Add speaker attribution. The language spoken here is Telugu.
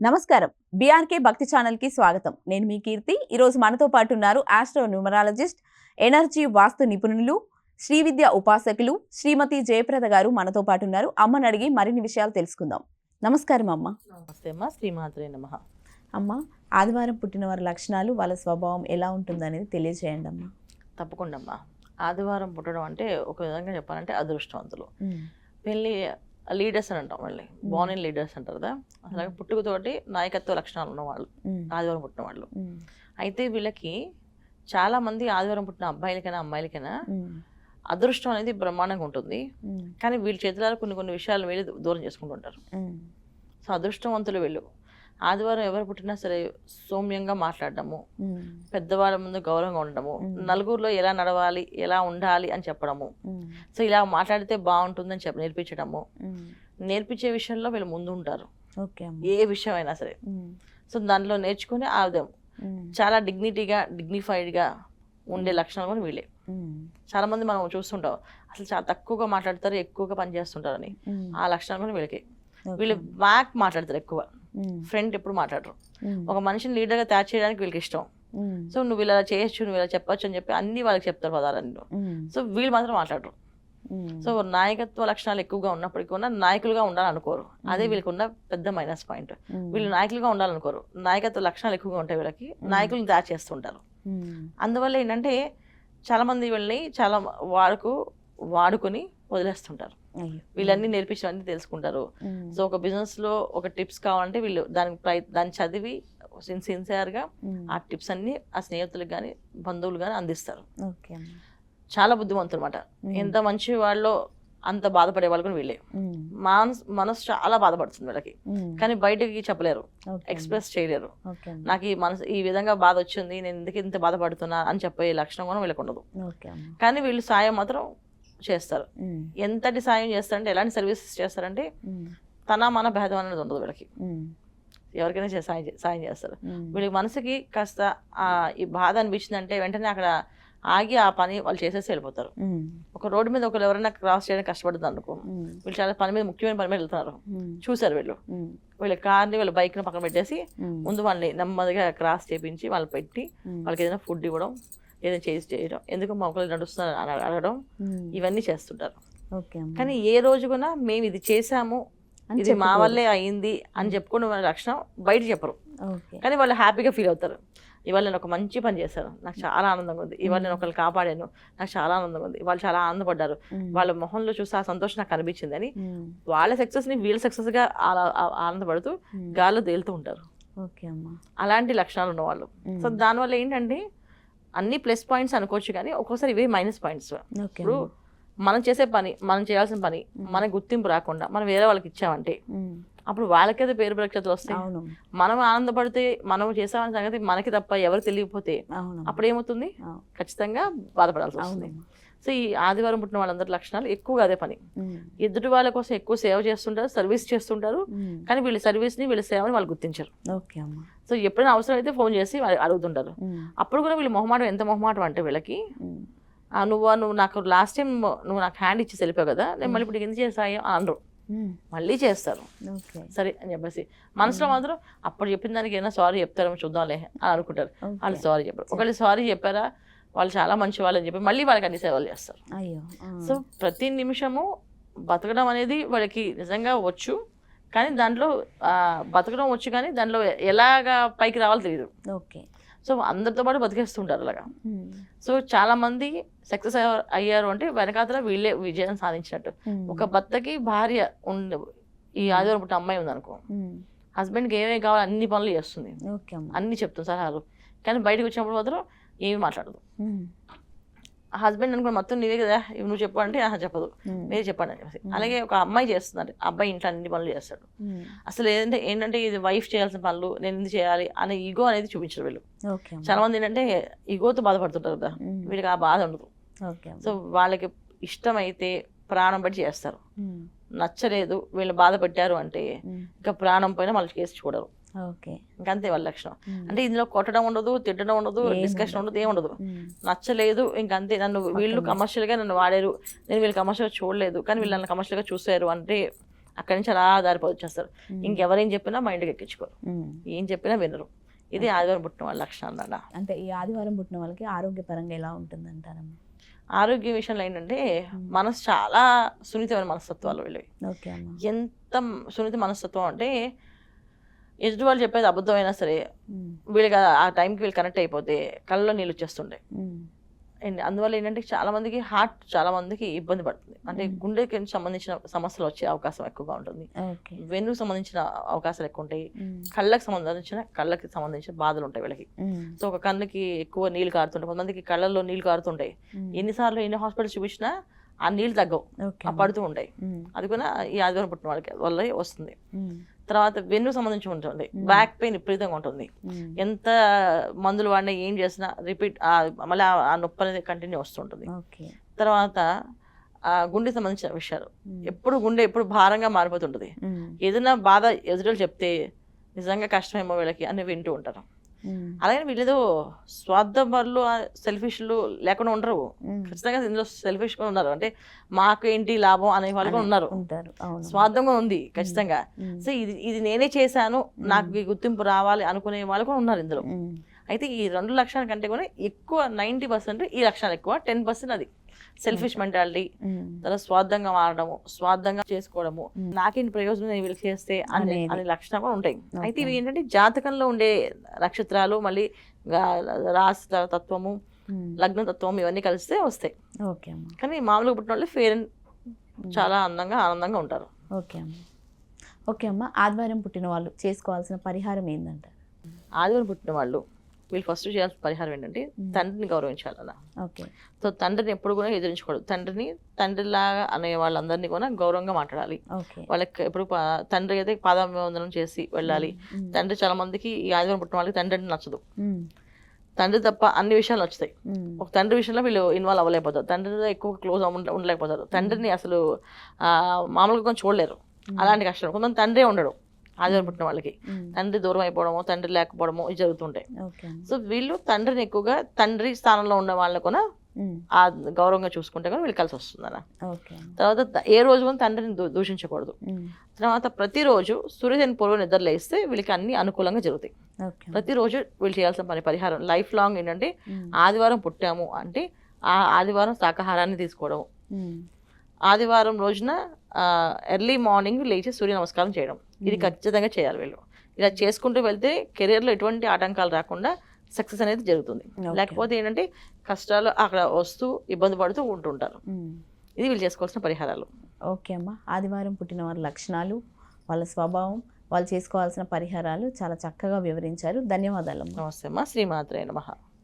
Speaker 1: నమస్కారం. బీఆర్కే భక్తి ఛానల్ కి స్వాగతం. నేను మీ కీర్తి. ఈ రోజు మనతో పాటు ఉన్నారు ఆస్ట్రో న్యూమరాలజిస్ట్, ఎనర్జీ వాస్తు నిపుణులు, శ్రీ విద్య ఉపాసకులు శ్రీమతి జయప్రద గారు మనతో పాటు ఉన్నారు. అమ్మని అడిగి మరిన్ని విషయాలు తెలుసుకుందాం. నమస్కారం అమ్మ.
Speaker 2: నమస్తే అమ్మ. శ్రీమాత్రే నమః.
Speaker 1: అమ్మ, ఆదివారం పుట్టిన వారి లక్షణాలు, వాళ్ళ స్వభావం ఎలా ఉంటుందనేది తెలియజేయండి అమ్మ.
Speaker 2: తప్పకుండా అమ్మ. ఆదివారం పుట్టడం అంటే ఒక విధంగా చెప్పాలంటే అదృష్టవంతులు. పెళ్ళి లీడర్స్ అని అంటాం, మళ్ళీ బోర్న్ ఇన్ లీడర్స్ అంటారు కదా, అసలు పుట్టుకతోటి నాయకత్వ లక్షణాలు ఉన్నవాళ్ళు ఆదివారం పుట్టిన వాళ్ళు. అయితే వీళ్ళకి చాలా మంది ఆదివారం పుట్టిన అబ్బాయిలకైనా అమ్మాయిలకైనా అదృష్టం అనేది బ్రహ్మాండంగా ఉంటుంది. కానీ వీళ్ళ చేతులలో కొన్ని విషయాలు వీళ్ళు దూరం చేసుకుంటుంటారు. సో అదృష్టవంతులు వీళ్ళు. ఆదివారం ఎవరు పుట్టినా సరే సౌమ్యంగా మాట్లాడటము, పెద్దవాళ్ళ ముందు గౌరవంగా ఉండడము, నలుగురిలో ఎలా నడవాలి, ఎలా ఉండాలి అని చెప్పడము, సో ఇలా మాట్లాడితే బాగుంటుందని నేర్పించడము, నేర్పించే విషయంలో వీళ్ళు ముందు ఉంటారు. ఏ విషయం అయినా సరే. సో దాంట్లో నేర్చుకుని ఆ విధం చాలా డిగ్నిఫైడ్గా ఉండే లక్షణాలు కూడా వీళ్ళే. చాలా మంది మనం చూస్తుంటాం అసలు చాలా తక్కువగా మాట్లాడతారు, ఎక్కువగా పనిచేస్తుంటారని. ఆ లక్షణాలు కూడా వీళ్ళకి. వీళ్ళు బ్యాక్ మాట్లాడతారు ఎక్కువ, ఫ్రంట్ ఎప్పుడు మాట్లాడరు. ఒక మనిషిని లీడర్గా తయారు చేయడానికి వీళ్ళకి ఇష్టం. సో నువ్వు ఇలా చేయొచ్చు, నువ్వు ఇలా చెప్పొచ్చు అని చెప్పి అన్ని వాళ్ళకి చెప్తారు పదాలన్నీ. సో వీళ్ళు మాత్రం మాట్లాడరు. సో నాయకత్వ లక్షణాలు ఎక్కువగా ఉన్నప్పటికీ కూడా నాయకులుగా ఉండాలనుకోరు. అదే వీళ్ళకి ఉన్న పెద్ద మైనస్ పాయింట్. వీళ్ళు నాయకులుగా ఉండాలనుకోరు, నాయకత్వ లక్షణాలు ఎక్కువగా ఉంటాయి వీళ్ళకి, నాయకులను తయారు చేస్తుంటారు. అందువల్ల ఏంటంటే చాలా మంది వీళ్ళని చాలా వాడుకొని వదిలేస్తుంటారు. వీళ్ళన్నీ నేర్పించడానికి తెలుసుకుంటారు. సో ఒక బిజినెస్ లో ఒక టిప్స్ కావాలంటే వీళ్ళు దాన్ని చదివి సిన్సియర్గా ఆ టిప్స్ అన్ని ఆ స్నేహితులకు కానీ బంధువులు కానీ అందిస్తారు. చాలా బుద్ధిమంతులు అనమాట. ఎంత మంచి వాళ్ళు అంత బాధపడే వాళ్ళు కూడా వీళ్ళే. మనసు చాలా బాధపడుతుంది వీళ్ళకి, కానీ బయటకి చెప్పలేరు, ఎక్స్ప్రెస్ చేయలేరు. నాకు ఈ మనసు ఈ విధంగా బాధ వచ్చింది, నేను ఎందుకు ఇంత బాధపడుతున్నా అని చెప్పే లక్షణం కూడా వీళ్ళకి ఉండదు. కానీ వీళ్ళు సాయం మాత్రం చేస్తారు. ఎంతటి సాయం చేస్తారంటే, ఎలాంటి సర్వీసెస్ చేస్తారంటే మన భేదం అనేది ఉండదు వీళ్ళకి. ఎవరికైనా సాయం చేస్తారు. వీళ్ళకి మనసుకి కాస్త ఈ బాధ అనిపించిందంటే వెంటనే అక్కడ ఆగి ఆ పని వాళ్ళు చేసేసి వెళ్ళిపోతారు. ఒక రోడ్డు మీద ఒకరు ఎవరైనా క్రాస్ చేయడానికి కష్టపడుతుంది అనుకో, వీళ్ళు చాలా పని మీద, ముఖ్యమైన పని మీద వెళ్తున్నారు, చూసారు వీళ్ళ కార్ని వీళ్ళ బైక్ని పక్కన పెట్టేసి ముందు వాళ్ళని నెమ్మదిగా క్రాస్ చేపించి వాళ్ళు పెట్టి వాళ్ళకి ఏదైనా ఫుడ్ ఇవ్వడం, ఏదైనా చేయడం, ఎందుకు మొక్కలు నడుస్తున్నారు అని అడగడం, ఇవన్నీ చేస్తుంటారు. కానీ ఏ రోజు కూడా మేము ఇది చేసాము, ఇది మా వల్లే అయింది అని చెప్పుకునే వాళ్ళ లక్షణం బయట చెప్పరు. కానీ వాళ్ళు హ్యాపీగా ఫీల్ అవుతారు. ఇవాళ నేను ఒక మంచి పని చేశాను, నాకు చాలా ఆనందంగా ఉంది. ఇవాళ నేను ఒకరిని కాపాడాను, నాకు చాలా ఆనందంగా ఉంది. వాళ్ళు చాలా ఆనందపడ్డారు, వాళ్ళ మొహంలో చూసి ఆ సంతోషం నాకు అనిపించింది అని వాళ్ళ సక్సెస్ని వీళ్ళ సక్సెస్గా ఆనందపడుతూ గాల్లో తేలుతూ ఉంటారు. అలాంటి లక్షణాలు ఉన్నవాళ్ళు. సో దానివల్ల ఏంటంటే అన్ని ప్లస్ పాయింట్స్ అనుకోవచ్చు, కానీ ఒక్కోసారి ఇవే మైనస్ పాయింట్స్. ఇప్పుడు మనం చేసే పని, మనం చేయాల్సిన పని మనకు గుర్తింపు రాకుండా మనం వేరే వాళ్ళకి ఇచ్చామంటే అప్పుడు వాళ్ళకైతే పేరు ప్రఖ్యాతులు వస్తాయి. మనం ఆనందపడితే మనం చేసామనే సంగతి మనకి తప్ప ఎవరు తెలియకపోతే అప్పుడు ఏమవుతుంది, ఖచ్చితంగా బాధపడాల్సి వస్తుంది. సో ఈ ఆదివారం పుట్టిన వాళ్ళందరి లక్షణాలు ఎక్కువగా అదే పని. ఎదుటి వాళ్ళ కోసం ఎక్కువ సేవ చేస్తుంటారు, సర్వీస్ చేస్తుంటారు, కానీ వీళ్ళ సర్వీస్ని వీళ్ళ సేవని వాళ్ళు గుర్తించరు. సో ఎప్పుడైనా అవసరం అయితే ఫోన్ చేసి అడుగుతుంటారు. అప్పుడు కూడా వీళ్ళు మొహమాటం, ఎంత మొహమాటం అంటే వీళ్ళకి, నువ్వు నాకు లాస్ట్ టైం నువ్వు నాకు హ్యాండ్ ఇచ్చి వెళ్ళిపోయావు కదా, నేను మళ్ళీ ఇప్పుడు ఎందుకు చేసాయో అనరు, మళ్ళీ చేస్తారు. సరే అని చెప్పేసి మనసులో మాత్రం అప్పుడు చెప్పిన దానికి ఏమైనా సారీ చెప్తారేమో చూద్దాంలే అని అనుకుంటారు. వాళ్ళు సారీ చెప్పరు. ఒకవేళ సారీ చెప్పారా వాళ్ళు చాలా మంచి వాళ్ళు అని చెప్పి మళ్ళీ వాళ్ళకి అన్ని సేవలు చేస్తారు. సో ప్రతి నిమిషము బతకడం అనేది వాళ్ళకి నిజంగా వచ్చు, కానీ దాంట్లో బతకడం వచ్చు, కానీ దాంట్లో ఎలాగా పైకి రావాలో తెలియదు. సో అందరితో పాటు బతికేస్తుంటారు అలాగా. సో చాలా మంది సక్సెస్ అయ్యారు అంటే వెనకాతల వీళ్ళే విజయం సాధించినట్టు. ఒక భర్తకి భార్య ఈ ఆదివారం పుట్టిన అమ్మాయి ఉందనుకో, హస్బెండ్కి ఏమేమి కావాలో అన్ని పనులు చేస్తుంది, అన్ని చెప్తుంది సలహాలు, కానీ బయటకు వచ్చినప్పుడు మాత్రం ఏమీ మాట్లాడదు. హస్బెండ్ అనుకో మొత్తం నీవే కదా నువ్వు చెప్పు అంటే చెప్పదు, మీరే చెప్పండి అని చెప్పేసి. అలాగే ఒక అమ్మాయి చేస్తున్నారు, అబ్బాయి ఇంట్లో అన్ని పనులు చేస్తాడు. అసలు ఏంటంటే ఇది వైఫ్ చేయాల్సిన పనులు నేను ఎందుకు చేయాలి అనే ఈగో అనేది చూపించరు వీళ్ళు. చాలా మంది ఏంటంటే ఈగోతో బాధపడుతుంటారు కదా, వీళ్ళకి ఆ బాధ ఉండదు. సో వాళ్ళకి ఇష్టమైతే ప్రాణం బట్టి చేస్తారు, నచ్చలేదు వీళ్ళు బాధ పెట్టారు అంటే ఇంకా ప్రాణం పైన మళ్ళీ కేసు చూడరు. ఇంకంతే వాళ్ళ లక్షణం. అంటే ఇందులో కొట్టడం ఉండదు, తిట్టడం ఉండదు, డిస్కషన్ ఉండదు, ఏముండదు. నచ్చలేదు ఇంకంతే, వీళ్ళు కమర్షియల్ గా నన్ను వాడారు, నేను వీళ్ళు కమర్షియల్ గా చూడలేదు కానీ వీళ్ళు నన్ను కమర్షియల్ గా చూసారు అంటే అక్కడి నుంచి అలా దారిపోయి వచ్చేస్తారు. ఇంకెవరేం చెప్పినా మైండ్కి ఎక్కించుకోరు, ఏం చెప్పినా వినరు. ఇది ఆదివారం పుట్టిన వాళ్ళ లక్షణాలు అన్న.
Speaker 1: అంటే ఈ ఆదివారం పుట్టిన వాళ్ళకి ఆరోగ్యపరంగా ఎలా ఉంటుంది అంటారమ్మా?
Speaker 2: ఆరోగ్య విషయంలో ఏంటంటే మనసు చాలా సున్నితమైన మనస్తత్వాలు వీళ్ళవి.
Speaker 1: ఓకే అమ్మా.
Speaker 2: ఎంత సున్నిత మనస్తత్వం అంటే ఎదుటి వాళ్ళు చెప్పేది అబద్ధమైనా సరే వీళ్ళకి ఆ టైంకి వీళ్ళు కనెక్ట్ అయిపోతే కళ్ళలో నీళ్ళు వచ్చేస్తుంటాయి. అందువల్ల ఏంటంటే చాలా మందికి హార్ట్ చాలా మందికి ఇబ్బంది పడుతుంది. అంటే గుండెకి సంబంధించిన సమస్యలు వచ్చే అవకాశం ఎక్కువగా ఉంటుంది, వెన్నుకు సంబంధించిన అవకాశాలు ఎక్కువ ఉంటాయి, కళ్ళకి సంబంధించిన బాధలు ఉంటాయి వీళ్ళకి. సో ఒక కన్నుకి ఎక్కువ నీళ్ళు కారుతుంటాయి, కొంతమందికి కళ్ళల్లో నీళ్ళు కారుతుంటాయి. ఎన్నిసార్లు ఎన్ని హాస్పిటల్స్ చూపించినా ఆ నీళ్ళు తగ్గవు, పడుతూ ఉంటాయి. అది కూడా ఈ ఆదివారం పుట్టిన వాళ్ళకి వల్ల వస్తుంది. తర్వాత వెన్ను సంబంధించి ఉంటుంది, బ్యాక్ పెయిన్ విపరీతంగా ఉంటుంది. ఎంత మందులు వాడినా ఏం చేసినా రిపీట్ మళ్ళీ ఆ నొప్పి అనేది కంటిన్యూ వస్తుంటుంది. తర్వాత గుండె సంబంధించిన విషయాలు, గుండె ఎప్పుడు భారంగా మారిపోతుంటుంది. ఏదైనా బాధ ఎదురు చెప్తే నిజంగా కష్టమేమో వీళ్ళకి అని వింటూ ఉంటారు. అలాగే వీళ్ళేదో స్వార్థపరులు సెల్ఫిష్లు లేకుండా ఉండరు, ఖచ్చితంగా ఇందులో సెల్ఫిష్ కూడా ఉన్నారు. అంటే మాకు ఏంటి లాభం అనే వాళ్ళు కూడా ఉన్నారు, స్వార్థంగా ఉంది ఖచ్చితంగా. సో ఇది నేనే చేశాను, నాకు ఈ గుర్తింపు రావాలి అనుకునే వాళ్ళు కూడా ఉన్నారు ఇందులో. అయితే ఈ 2 లక్షణాల కంటే కూడా ఎక్కువ 90% ఈ లక్షణాలు ఎక్కువ, 10% అది సెల్ఫిష్ మెంటాలిటీ, తర్వాత స్వార్థంగా మారడము, స్వార్థంగా చేసుకోవడము, నాకేంటి ప్రయోజనం నేను వీళ్ళకి చేస్తే అనే లక్షణాలు కూడా ఉంటాయి. అయితే ఇవి ఏంటంటే జాతకంలో ఉండే నక్షత్రాలు, మళ్ళీ రాశి తత్వము, లగ్న తత్వం ఇవన్నీ కలిస్తే వస్తాయి. కానీ మామూలుగా పుట్టిన వాళ్ళు ఫేర్ అండ్ చాలా అందంగా ఆనందంగా ఉంటారు.
Speaker 1: ఓకే అమ్మ. ఆదివారం పుట్టిన వాళ్ళు చేసుకోవాల్సిన పరిహారం ఏంటంటారు?
Speaker 2: ఆదివారం పుట్టిన వాళ్ళు వీళ్ళు ఫస్ట్ చేయాల్సిన పరిహారం ఏంటంటే తండ్రిని గౌరవించాలన్న. సో తండ్రిని ఎప్పుడు కూడా ఎదిరించకూడదు. తండ్రిలాగా అనే వాళ్ళందరినీ కూడా గౌరవంగా మాట్లాడాలి. వాళ్ళకి ఎప్పుడు తండ్రి అయితే పాదాభివందనం చేసి వెళ్ళాలి. తండ్రి చాలా మందికి ఈ ఆదివారం పుట్టిన వాళ్ళకి తండ్రి అంటే నచ్చదు. తండ్రి తప్ప అన్ని విషయాలు నచ్చుతాయి, ఒక తండ్రి విషయంలో వీళ్ళు ఇన్వాల్వ్ అవ్వలేకపోతారు, తండ్రితో ఎక్కువ క్లోజ్ ఉండలేకపోతారు, తండ్రిని అసలు మామూలుగా కొంచెం చూడలేరు. అలాంటి కష్టం. కొంతమంది తండ్రే ఉండడు ఆదివారం పుట్టిన వాళ్ళకి, తండ్రి దూరం అయిపోవడము, తండ్రి లేకపోవడము ఇవి జరుగుతుంటాయి. సో వీళ్ళు తండ్రిని ఎక్కువగా తండ్రి స్థానంలో ఉన్న వాళ్ళని కూడా ఆ గౌరవంగా చూసుకుంటే కూడా వీళ్ళు కలిసి వస్తుంది అన్న. తర్వాత ఏ రోజు కూడా తండ్రిని దూషించకూడదు. తర్వాత ప్రతిరోజు సూర్యోదయం పూర్వం నిద్ర లేస్తే వీళ్ళకి అన్ని అనుకూలంగా జరుగుతాయి. ప్రతిరోజు వీళ్ళు చేయాల్సిన పరిహారం లైఫ్ లాంగ్ ఏంటంటే ఆదివారం పుట్టాము అంటే ఆ ఆదివారం శాకాహారాన్ని తీసుకోవడం, ఆదివారం రోజున ఎర్లీ మార్నింగ్ లేచి సూర్య నమస్కారం చేయడం, ఇది ఖచ్చితంగా చేయాలి వీళ్ళు. ఇలా చేసుకుంటూ వెళ్తే కెరీర్లో ఎటువంటి ఆటంకాలు రాకుండా సక్సెస్ అనేది జరుగుతుంది. లేకపోతే ఏంటంటే కష్టాలు అక్కడ వస్తూ ఇబ్బంది పడుతూ ఉంటుంటారు. ఇది వీళ్ళు చేసుకోవాల్సిన పరిహారాలు.
Speaker 1: ఓకే అమ్మ. ఆదివారం పుట్టిన వారి లక్షణాలు, వాళ్ళ స్వభావం, వాళ్ళు చేసుకోవాల్సిన పరిహారాలు చాలా చక్కగా వివరించారు. ధన్యవాదాలు.
Speaker 2: నమస్తే అమ్మ. శ్రీమాత్రే నమః.